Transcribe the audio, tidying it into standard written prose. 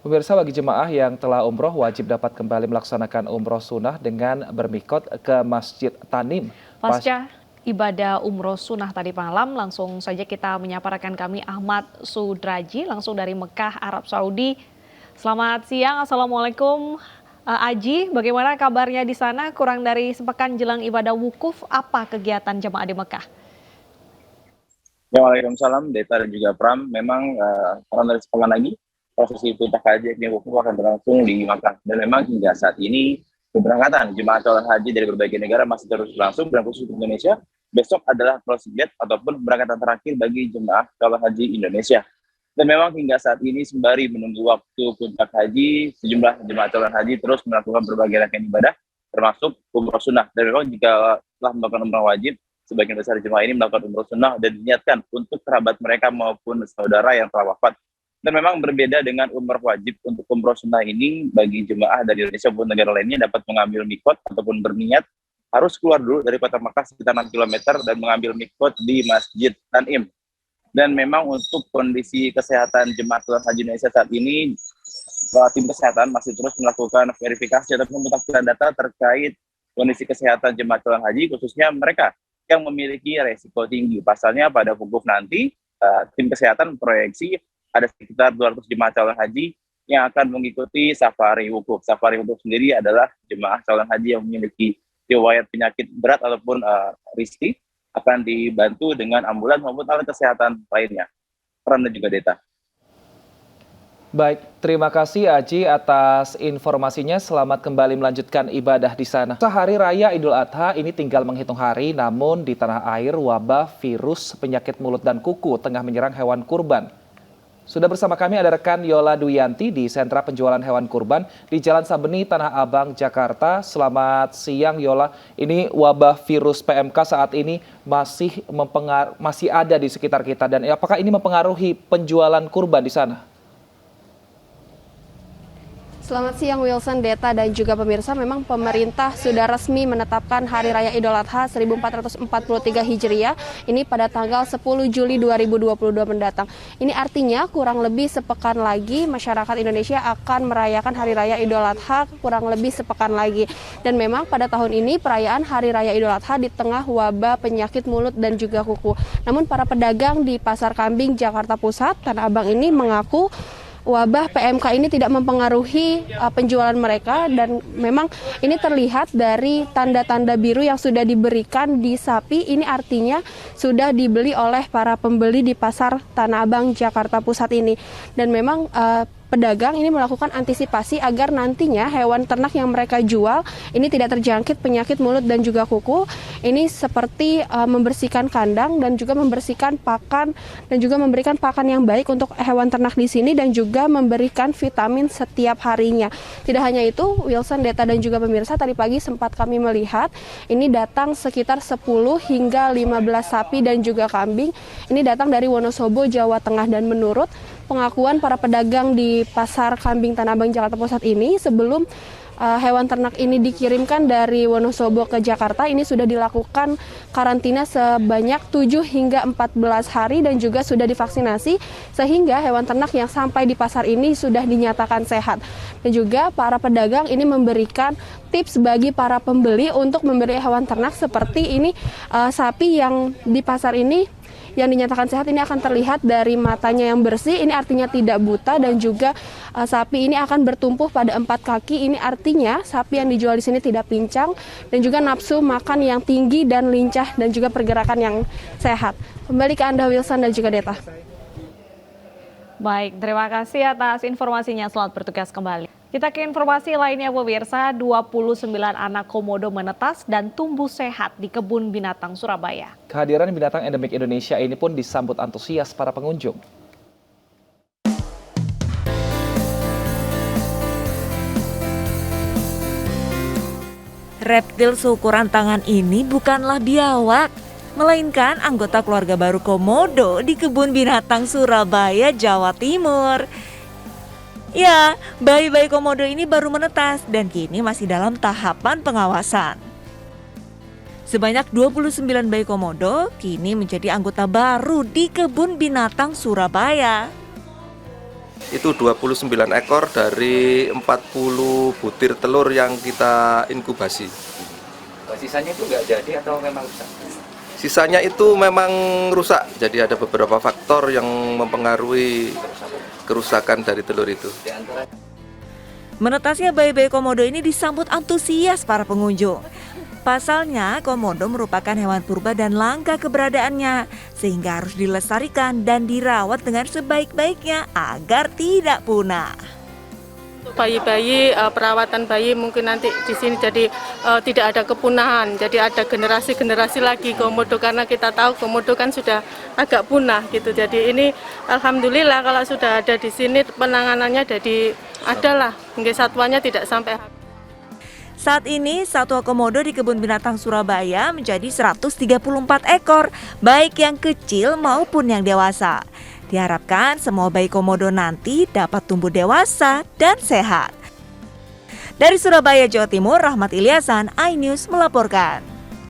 Pemirsa, bagi jemaah yang telah umroh wajib dapat kembali melaksanakan umroh sunnah dengan bermikot ke Masjid Tanim. Pasca ibadah umroh sunnah tadi malam, langsung saja kita menyapa rekan kami Ahmad Sudraji langsung dari Mekah, Arab Saudi. Selamat siang, Assalamualaikum Aji. Bagaimana kabarnya di sana? Kurang dari sepekan jelang ibadah wukuf, apa kegiatan jemaah di Mekah? Ya, Waalaikumsalam, Deta dan juga Pram. Memang kurang dari sepekan lagi prosesi puncak haji yang wukuf akan berlangsung di Makkah. Dan memang hingga saat ini keberangkatan jemaah calon haji dari berbagai negara masih terus berlangsung. Dan khusus untuk Indonesia, besok adalah closing date ataupun keberangkatan terakhir bagi jemaah calon haji Indonesia. Dan memang hingga saat ini sembari menunggu waktu puncak haji, sejumlah jemaah calon haji terus melakukan berbagai rangkaian ibadah, termasuk umroh sunnah. Dan memang jika telah melakukan umroh wajib, sebagian besar jemaah ini melakukan umroh sunnah dan diniatkan untuk kerabat mereka maupun saudara yang telah wafat. Dan memang berbeda dengan umroh wajib, untuk umroh sunnah ini bagi jemaah dari Indonesia maupun negara lainnya dapat mengambil mikot ataupun berniat harus keluar dulu dari kota Makkah sekitar 6 km dan mengambil mikot di Masjid Tanim. Dan memang untuk kondisi kesehatan jemaah calon haji Indonesia saat ini, tim kesehatan masih terus melakukan verifikasi ataupun pemutakhiran data terkait kondisi kesehatan jemaah calon haji, khususnya mereka yang memiliki resiko tinggi. Pasalnya pada wukuf nanti, tim kesehatan proyeksi ada sekitar 200 jemaah calon haji yang akan mengikuti safari wukuf. Safari wukuf sendiri adalah jemaah calon haji yang memiliki riwayat penyakit berat ataupun riski akan dibantu dengan ambulans maupun alat kesehatan lainnya. Peran dan juga Deta. Baik, terima kasih Aji atas informasinya. Selamat kembali melanjutkan ibadah di sana. Hari Raya Idul Adha ini tinggal menghitung hari, namun di tanah air wabah virus penyakit mulut dan kuku tengah menyerang hewan kurban. Sudah bersama kami ada rekan Yola Duyanti di sentra penjualan hewan kurban di Jalan Sabeni, Tanah Abang, Jakarta. Selamat siang Yola. Ini wabah virus PMK saat ini masih ada di sekitar kita, dan apakah ini mempengaruhi penjualan kurban di sana? Selamat siang Wilson, Deta dan juga pemirsa. Memang pemerintah sudah resmi menetapkan Hari Raya Idul Adha 1443 Hijriah ini pada tanggal 10 Juli 2022 mendatang. Ini artinya kurang lebih sepekan lagi masyarakat Indonesia akan merayakan Hari Raya Idul Adha kurang lebih sepekan lagi. Dan memang pada tahun ini perayaan Hari Raya Idul Adha di tengah wabah penyakit mulut dan juga kuku. Namun para pedagang di Pasar Kambing Jakarta Pusat, Tanah Abang ini mengaku wabah PMK ini tidak mempengaruhi penjualan mereka, dan memang ini terlihat dari tanda-tanda biru yang sudah diberikan di sapi. Ini artinya sudah dibeli oleh para pembeli di Pasar Tanah Abang Jakarta Pusat ini. Dan memang pedagang ini melakukan antisipasi agar nantinya hewan ternak yang mereka jual ini tidak terjangkit penyakit mulut dan juga kuku. Ini seperti membersihkan kandang dan juga membersihkan pakan dan juga memberikan pakan yang baik untuk hewan ternak di sini, dan juga memberikan vitamin setiap harinya. Tidak hanya itu, Wilson, Deta dan juga pemirsa, tadi pagi sempat kami melihat ini datang sekitar 10 hingga 15 sapi dan juga kambing. Ini datang dari Wonosobo, Jawa Tengah, dan menurut pengakuan para pedagang di Pasar Kambing Tanah Abang Jakarta Pusat ini, sebelum hewan ternak ini dikirimkan dari Wonosobo ke Jakarta, ini sudah dilakukan karantina sebanyak 7 hingga 14 hari dan juga sudah divaksinasi, sehingga hewan ternak yang sampai di pasar ini sudah dinyatakan sehat. Dan juga para pedagang ini memberikan tips bagi para pembeli untuk membeli hewan ternak seperti ini, sapi yang di pasar ini yang dinyatakan sehat ini akan terlihat dari matanya yang bersih, ini artinya tidak buta, dan juga sapi ini akan bertumpuh pada 4 kaki, ini artinya sapi yang dijual di sini tidak pincang, dan juga nafsu makan yang tinggi dan lincah, dan juga pergerakan yang sehat. Kembali ke Anda Wilson dan juga Deta. Baik, terima kasih atas informasinya. Selamat bertugas kembali. Kita ke informasi lainnya pemirsa, 29 anak komodo menetas dan tumbuh sehat di kebun binatang Surabaya. Kehadiran binatang endemik Indonesia ini pun disambut antusias para pengunjung. Reptil seukuran tangan ini bukanlah biawak, melainkan anggota keluarga baru komodo di kebun binatang Surabaya, Jawa Timur. Ya, bayi-bayi komodo ini baru menetas dan kini masih dalam tahapan pengawasan. Sebanyak 29 bayi komodo kini menjadi anggota baru di kebun binatang Surabaya. itu 29 ekor dari 40 butir telur yang kita inkubasi. Sisanya itu nggak jadi atau memang rusak? Sisanya itu memang rusak, jadi ada beberapa faktor yang mempengaruhi kerusakan dari telur itu. Menetasnya bayi-bayi komodo ini disambut antusias para pengunjung. Pasalnya, komodo merupakan hewan purba dan langka keberadaannya, sehingga harus dilestarikan dan dirawat dengan sebaik-baiknya agar tidak punah. Bayi-bayi, perawatan bayi mungkin nanti di sini jadi tidak ada kepunahan, jadi ada generasi-generasi lagi komodo, karena kita tahu komodo kan sudah agak punah gitu. Jadi ini alhamdulillah kalau sudah ada di sini penanganannya jadi adalah hingga satwanya tidak sampai habis. Saat ini, satwa komodo di Kebun Binatang Surabaya menjadi 134 ekor, baik yang kecil maupun yang dewasa. Diharapkan semua bayi komodo nanti dapat tumbuh dewasa dan sehat. Dari Surabaya, Jawa Timur, Rahmat Ilyasan, iNews melaporkan.